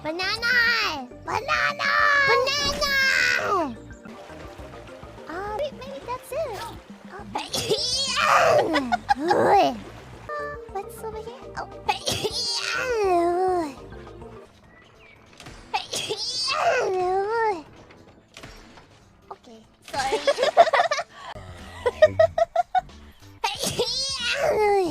Banana! Banana! Banana! Maybe that's it. What's over here? Okay, sorry.